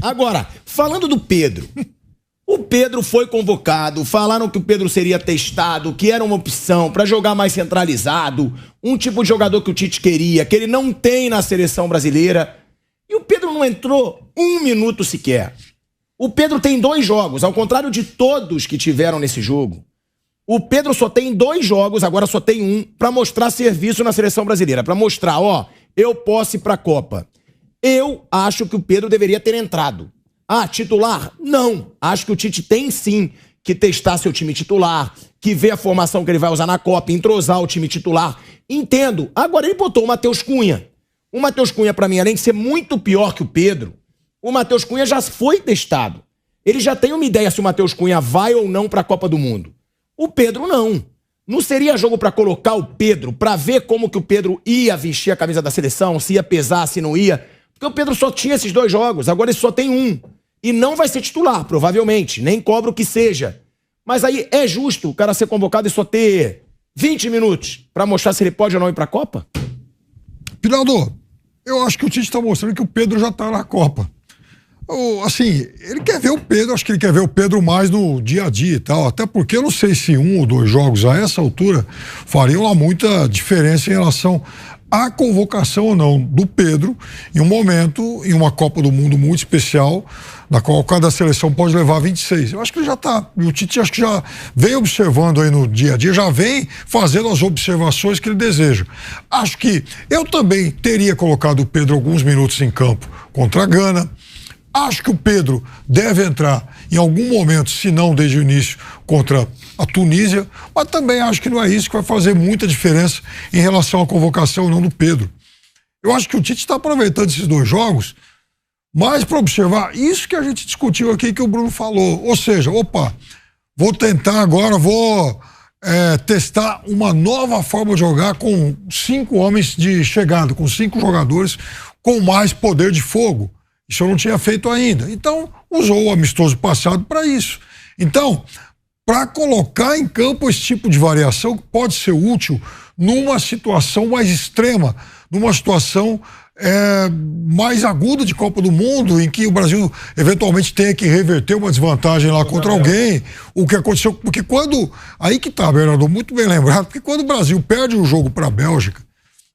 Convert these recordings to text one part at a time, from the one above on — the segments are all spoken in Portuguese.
Agora, falando do Pedro. O Pedro foi convocado, falaram que o Pedro seria testado, que era uma opção para jogar mais centralizado, um tipo de jogador que o Tite queria, que ele não tem na seleção brasileira. E o Pedro não entrou 1 minuto sequer. O Pedro tem 2 jogos, ao contrário de todos que tiveram nesse jogo. O Pedro só tem 2 jogos, agora só tem 1, para mostrar serviço na seleção brasileira, para mostrar, ó, eu posso ir pra Copa. Eu acho que o Pedro deveria ter entrado. Ah, titular? Não. Acho que o Tite tem sim que testar seu time titular, que ver a formação que ele vai usar na Copa, entrosar o time titular. Entendo. Agora ele botou o Matheus Cunha. O Matheus Cunha, pra mim, além de ser muito pior que o Pedro, o Matheus Cunha já foi testado. Ele já tem uma ideia se o Matheus Cunha vai ou não pra Copa do Mundo. O Pedro não. Não seria jogo pra colocar o Pedro, pra ver como que o Pedro ia vestir a camisa da seleção, se ia pesar, se não ia. Porque o Pedro só tinha esses 2 jogos, agora ele só tem 1. E não vai ser titular, provavelmente. Nem cobro que seja. Mas aí é justo o cara ser convocado e só ter 20 minutos pra mostrar se ele pode ou não ir pra Copa? Pinaldo, eu acho que o Tite tá mostrando que o Pedro já tá na Copa. Assim, ele quer ver o Pedro, acho que ele quer ver o Pedro mais no dia a dia e tal. Até porque eu não sei se 1 ou 2 jogos a essa altura fariam lá muita diferença em relação à convocação ou não do Pedro em um momento, em uma Copa do Mundo muito especial, na qual cada seleção pode levar 26. Eu acho que ele já tá, e o Tite acho que já vem observando aí no dia a dia, já vem fazendo as observações que ele deseja. Acho que eu também teria colocado o Pedro alguns minutos em campo contra a Gana. Acho que o Pedro deve entrar em algum momento, se não desde o início, contra a Tunísia, mas também acho que não é isso que vai fazer muita diferença em relação à convocação ou não do Pedro. Eu acho que o Tite está aproveitando esses 2 jogos mais para observar isso que a gente discutiu aqui, que o Bruno falou. Ou seja, opa, vou tentar agora, testar uma nova forma de jogar com 5 homens de chegada, com 5 jogadores com mais poder de fogo. Isso eu não tinha feito ainda. Então, usou o amistoso passado para isso. Então, para colocar em campo esse tipo de variação que pode ser útil numa situação mais extrema, numa situação mais aguda de Copa do Mundo, em que o Brasil eventualmente tenha que reverter uma desvantagem lá contra alguém, o que aconteceu, porque quando, aí que tá, Bernardo, muito bem lembrado, porque quando o Brasil perde o jogo para a Bélgica,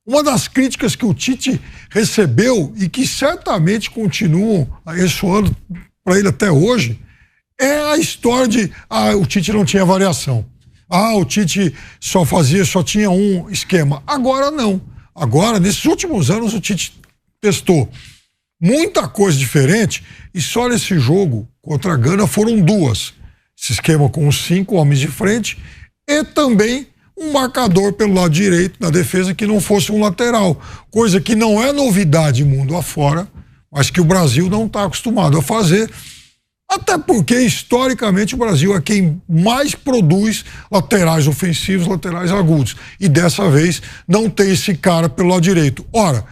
uma das críticas que o Tite recebeu e que certamente continuam ressoando para ele até hoje é a história de o Tite não tinha variação. O Tite só tinha um esquema. Agora não. Agora, nesses últimos anos, o Tite testou muita coisa diferente e só nesse jogo contra a Gana foram 2. Esse esquema com os 5 homens de frente e também um marcador pelo lado direito na defesa que não fosse um lateral, coisa que não é novidade mundo afora, mas que o Brasil não está acostumado a fazer, até porque historicamente o Brasil é quem mais produz laterais ofensivos, laterais agudos, e dessa vez não tem esse cara pelo lado direito. Ora,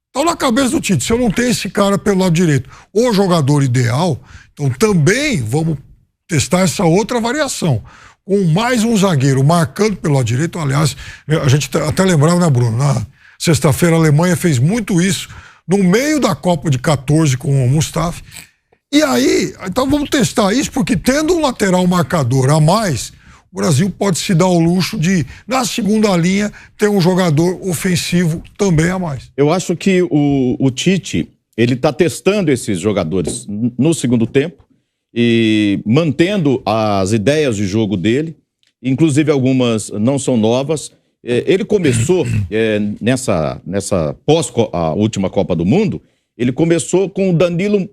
então na cabeça do Tite, se eu não tenho esse cara pelo lado direito, o jogador ideal, então também vamos testar essa outra variação. Com mais um zagueiro marcando pelo lado direito, aliás, a gente até lembrava, né, Bruno? Na sexta-feira a Alemanha fez muito isso no meio da Copa de 14 com o Mustafi. E aí, então vamos testar isso, porque tendo um lateral marcador a mais, o Brasil pode se dar o luxo de, na segunda linha, ter um jogador ofensivo também a mais. Eu acho que o Tite, ele está testando esses jogadores no segundo tempo, e mantendo as ideias de jogo dele, inclusive algumas não são novas. Ele começou nessa pós a última Copa do Mundo, ele começou com o Danilo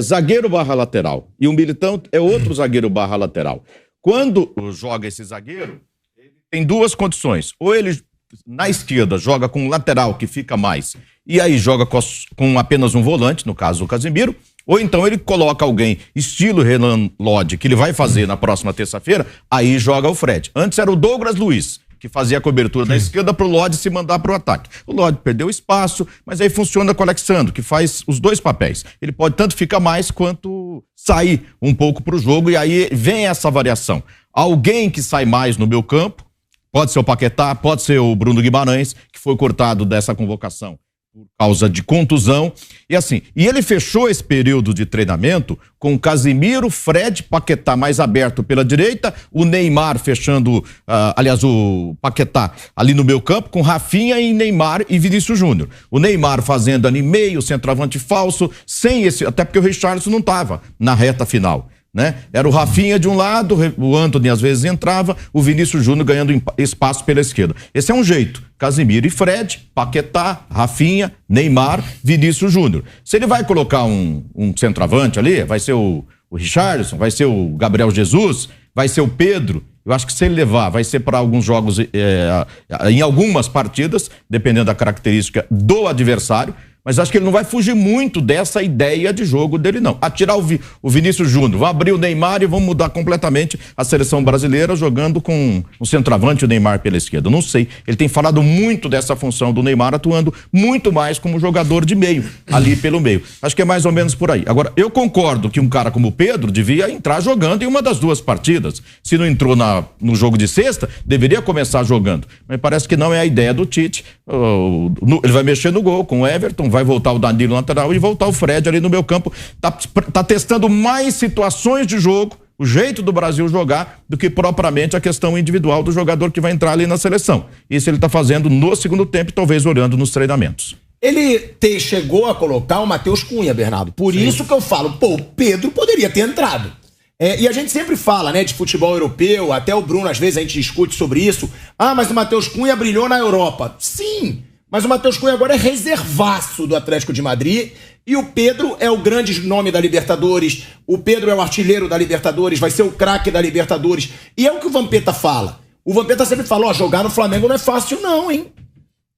zagueiro barra lateral e o Militão é outro zagueiro barra lateral. Quando joga esse zagueiro, ele tem 2 condições: ou ele na esquerda joga com um lateral que fica mais e aí joga com apenas um volante, no caso o Casemiro, ou então ele coloca alguém estilo Renan Lodge, que ele vai fazer na próxima terça-feira, aí joga o Fred. Antes era o Douglas Luiz, que fazia a cobertura da esquerda para o Lodge se mandar para o ataque. O Lodge perdeu espaço, mas aí funciona com o Alexandre, que faz os 2 papéis. Ele pode tanto ficar mais quanto sair um pouco para o jogo, e aí vem essa variação. Alguém que sai mais no meu campo, pode ser o Paquetá, pode ser o Bruno Guimarães, que foi cortado dessa convocação por causa de contusão. E assim, e ele fechou esse período de treinamento com Casimiro, Fred, Paquetá mais aberto pela direita, o Neymar fechando, aliás, o Paquetá ali no meio campo, com Rafinha e Neymar e Vinícius Júnior. O Neymar fazendo ali meio, centroavante falso, sem esse, até porque o Richarlison não estava na reta final, né? Era o Rafinha de um lado, o Antony às vezes entrava, o Vinícius Júnior ganhando espaço pela esquerda. Esse é um jeito. Casimiro e Fred, Paquetá, Rafinha, Neymar, Vinícius Júnior. Se ele vai colocar um centroavante ali, vai ser o Richarlison, vai ser o Gabriel Jesus, vai ser o Pedro. Eu acho que se ele levar, vai ser para alguns jogos, em algumas partidas, dependendo da característica do adversário. Mas acho que ele não vai fugir muito dessa ideia de jogo dele, não. Tirar o Vinícius Júnior, vai abrir o Neymar e vão mudar completamente a seleção brasileira jogando com o centroavante e o Neymar pela esquerda. Não sei. Ele tem falado muito dessa função do Neymar, atuando muito mais como jogador de meio, ali pelo meio. Acho que é mais ou menos por aí. Agora, eu concordo que um cara como o Pedro devia entrar jogando em uma das duas partidas. Se não entrou no jogo de sexta, deveria começar jogando. Mas parece que não é a ideia do Tite. Ele vai mexer no gol com o Everton, vai voltar o Danilo no lateral e voltar o Fred ali no meio campo. Tá testando mais situações de jogo, o jeito do Brasil jogar, do que propriamente a questão individual do jogador que vai entrar ali na seleção. Isso ele tá fazendo no segundo tempo e talvez olhando nos treinamentos. Ele chegou a colocar o Matheus Cunha, Bernardo. Por isso que eu falo, o Pedro poderia ter entrado. E a gente sempre fala, né, de futebol europeu, até o Bruno, às vezes, a gente discute sobre isso. Mas o Matheus Cunha brilhou na Europa. Sim, mas o Matheus Cunha agora é reservaço do Atlético de Madrid e o Pedro é o grande nome da Libertadores, o Pedro é o artilheiro da Libertadores, vai ser o craque da Libertadores. E é o que o Vampeta fala. O Vampeta sempre fala, jogar no Flamengo não é fácil não, hein?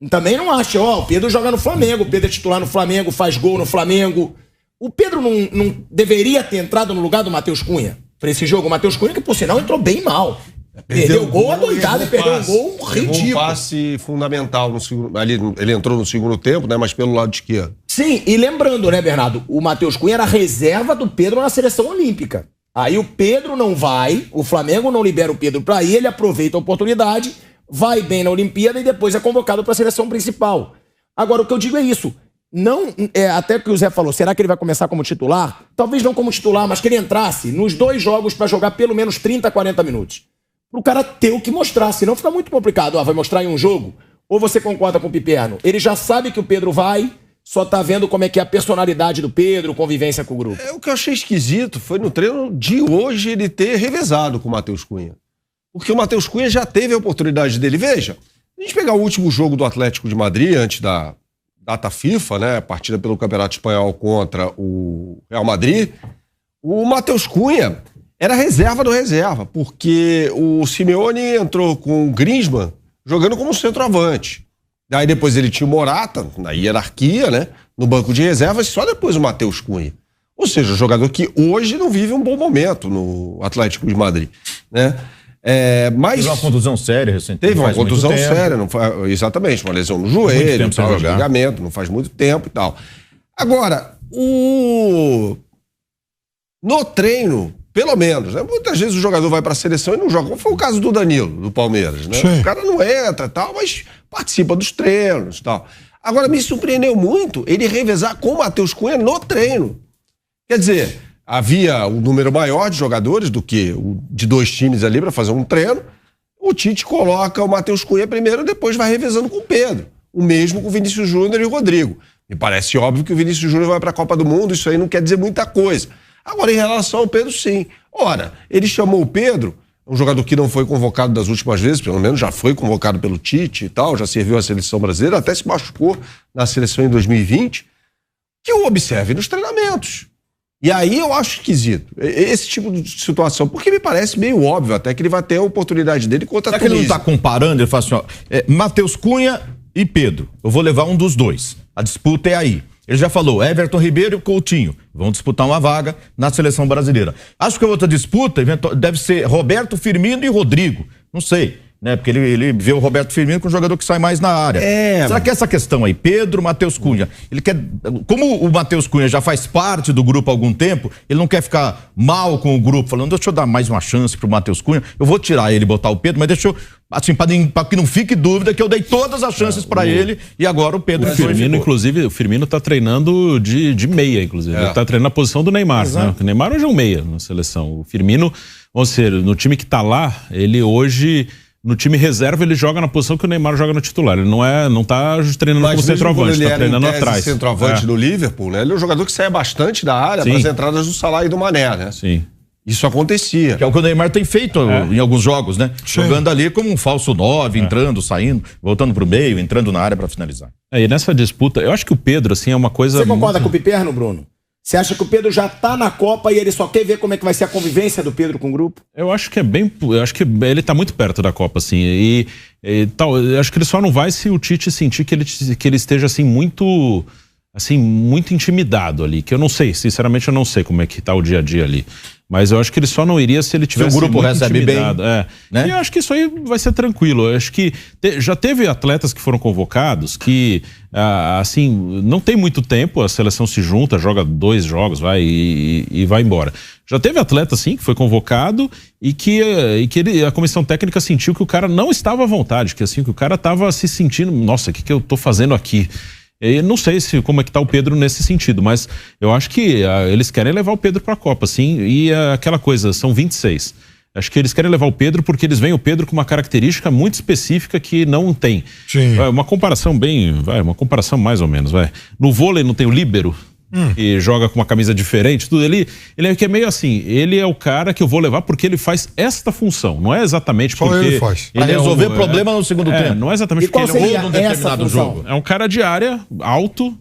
Também não acha, o Pedro joga no Flamengo, o Pedro é titular no Flamengo, faz gol no Flamengo. O Pedro não deveria ter entrado no lugar do Matheus Cunha para esse jogo. O Matheus Cunha, que por sinal entrou bem mal. Perdeu o gol adoidado e perdeu um gol ridículo. Um passe fundamental no segundo, ali ele entrou no segundo tempo, né, mas pelo lado esquerdo. Sim, e lembrando, né, Bernardo, o Matheus Cunha era reserva do Pedro na seleção olímpica. Aí o Pedro não vai, o Flamengo não libera o Pedro para ir, ele aproveita a oportunidade, vai bem na Olimpíada e depois é convocado para a seleção principal. Agora, o que eu digo é isso. Não, até que o Zé falou, será que ele vai começar como titular? Talvez não como titular, mas que ele entrasse nos 2 jogos para jogar pelo menos 30, 40 minutos. Pro cara ter o que mostrar, senão fica muito complicado. Vai mostrar em um jogo? Ou você concorda com o Piperno? Ele já sabe que o Pedro vai, só tá vendo como é que é a personalidade do Pedro, convivência com o grupo. O que eu achei esquisito foi no treino de hoje ele ter revezado com o Matheus Cunha. Porque o Matheus Cunha já teve a oportunidade dele. Veja, a gente pegar o último jogo do Atlético de Madrid, antes da data FIFA, né, a partida pelo Campeonato Espanhol contra o Real Madrid, o Matheus Cunha era reserva do reserva, porque o Simeone entrou com o Griezmann jogando como centroavante. Daí depois ele tinha o Morata, na hierarquia, né, no banco de reservas, só depois o Matheus Cunha. Ou seja, jogador que hoje não vive um bom momento no Atlético de Madrid, né? Mas teve uma contusão séria recentemente. Teve uma contusão séria, exatamente, uma lesão no joelho, ligamento, não faz muito tempo e tal. Agora, no treino, pelo menos, né? Muitas vezes o jogador vai para a seleção e não joga, como foi o caso do Danilo, do Palmeiras, né? O cara não entra e tal, mas participa dos treinos e tal. Agora, me surpreendeu muito ele revezar com o Matheus Cunha no treino. Quer dizer, havia um número maior de jogadores do que o de 2 times ali para fazer um treino. O Tite coloca o Matheus Cunha primeiro, depois vai revezando com o Pedro. O mesmo com o Vinícius Júnior e o Rodrigo. Me parece óbvio que o Vinícius Júnior vai para a Copa do Mundo, isso aí não quer dizer muita coisa. Agora, em relação ao Pedro, sim. Ora, ele chamou o Pedro, um jogador que não foi convocado das últimas vezes, pelo menos já foi convocado pelo Tite e tal, já serviu a seleção brasileira, até se machucou na seleção em 2020, que o observe nos treinamentos. E aí eu acho esquisito esse tipo de situação, porque me parece meio óbvio até que ele vai ter a oportunidade dele contra a Tunísia. Será que ele não está comparando? Ele fala assim, Matheus Cunha e Pedro, eu vou levar um dos dois. A disputa é aí. Ele já falou, Everton Ribeiro e Coutinho vão disputar uma vaga na seleção brasileira. Acho que a outra disputa deve ser Roberto Firmino e Rodrigo, não sei. né? Porque ele vê o Roberto Firmino com um jogador que sai mais na área. Será que essa questão aí, Pedro, Matheus Cunha, ele quer, como o Matheus Cunha já faz parte do grupo há algum tempo, ele não quer ficar mal com o grupo, falando, deixa eu dar mais uma chance pro Matheus Cunha, eu vou tirar ele e botar o Pedro, mas deixa eu, assim, para que não fique dúvida que eu dei todas as chances para ele e agora o Pedro. O Firmino, inclusive, o Firmino tá treinando de meia, inclusive. Ele tá treinando na posição do Neymar, né? O Neymar hoje é um meia na seleção. O Firmino, ou seja, no time que tá lá, ele hoje... No time reserva, ele joga na posição que o Neymar joga no titular. Ele não tá treinando como centroavante, tá treinando atrás. Centroavante do Liverpool, né? Ele é um jogador que sai bastante da área para as entradas do Salah e do Mané, né? Sim. Isso acontecia. Que é o que o Neymar tem feito em alguns jogos, né? Sim. Jogando ali como um falso 9, entrando, saindo, voltando pro meio, entrando na área para finalizar. E nessa disputa, eu acho que o Pedro, assim, é uma coisa... Você concorda com o Piperno, Bruno? Você acha que o Pedro já tá na Copa e ele só quer ver como é que vai ser a convivência do Pedro com o grupo? Eu acho que eu acho que ele tá muito perto da Copa, assim, e tal. Eu acho que ele só não vai se o Tite sentir que ele esteja, assim, muito intimidado ali, que eu não sei, sinceramente eu não sei como é que tá o dia a dia ali. Mas eu acho que ele só não iria se ele tivesse muito intimidado. Né? E eu acho que isso aí vai ser tranquilo. Eu acho que já teve atletas que foram convocados que, assim, não tem muito tempo, a seleção se junta, joga 2 jogos, vai e vai embora. Já teve atleta, assim, que foi convocado e que a comissão técnica sentiu que o cara não estava à vontade, que assim, que o cara estava se sentindo, nossa, o que eu tô fazendo aqui? Eu não sei como é que tá o Pedro nesse sentido, mas eu acho que eles querem levar o Pedro para a Copa, sim, e aquela coisa, são 26. Acho que eles querem levar o Pedro porque eles veem o Pedro com uma característica muito específica que não tem. Sim. Uma comparação uma comparação mais ou menos, vai. No vôlei não tem o líbero, que joga com uma camisa diferente, tudo. Ele é que é meio assim, ele é o cara que eu vou levar porque ele faz esta função, não é exatamente só porque... ele faz. Pra resolver problema no segundo tempo. Não é exatamente porque ele seria num determinado jogo. É um cara de área, alto,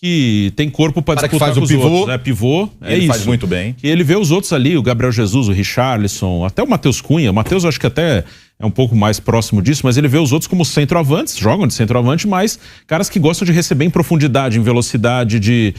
que tem corpo para disputar com os outros. Pivô, ele faz muito bem. E ele vê os outros ali, o Gabriel Jesus, o Richarlison, até o Matheus Cunha. O Matheus acho que até é um pouco mais próximo disso, mas ele vê os outros como centroavantes, jogam de centroavante, mas caras que gostam de receber em profundidade, em velocidade,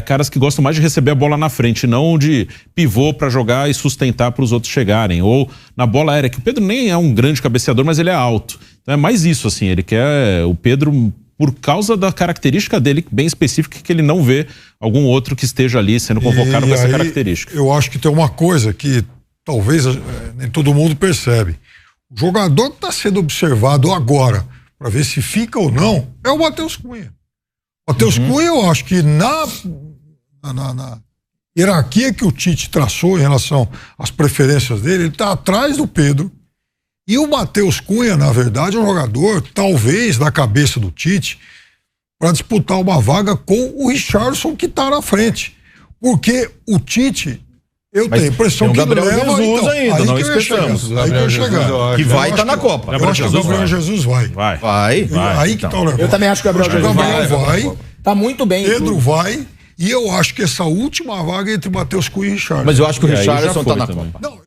caras que gostam mais de receber a bola na frente, não de pivô para jogar e sustentar para os outros chegarem. Ou na bola aérea, que o Pedro nem é um grande cabeceador, mas ele é alto. Então é mais isso, assim, ele quer o Pedro... por causa da característica dele bem específica, que ele não vê algum outro que esteja ali sendo convocado com essa característica. Eu acho que tem uma coisa que talvez nem todo mundo percebe. O jogador que está sendo observado agora para ver se fica ou não é o Matheus Cunha. O Matheus Cunha, eu acho que na hierarquia que o Tite traçou em relação às preferências dele, ele está atrás do Pedro. E o Matheus Cunha, na verdade, é um jogador, talvez, da cabeça do Tite, para disputar uma vaga com o Richarlison, que está na frente. Porque o Tite, eu tenho a impressão que Gabriel leva... Jesus então, ainda, não esqueçamos. Aí que eu ia chegar. Que vai estar na Copa. Eu acho que o Gabriel Jesus vai. Vai. Aí que está o negócio. Eu também acho que o Gabriel Jesus vai. Tá muito bem. Pedro vai. E eu acho que essa última vaga é entre Matheus Cunha e Richarlison. Mas eu acho que o Richarlison está na também. Copa. Não,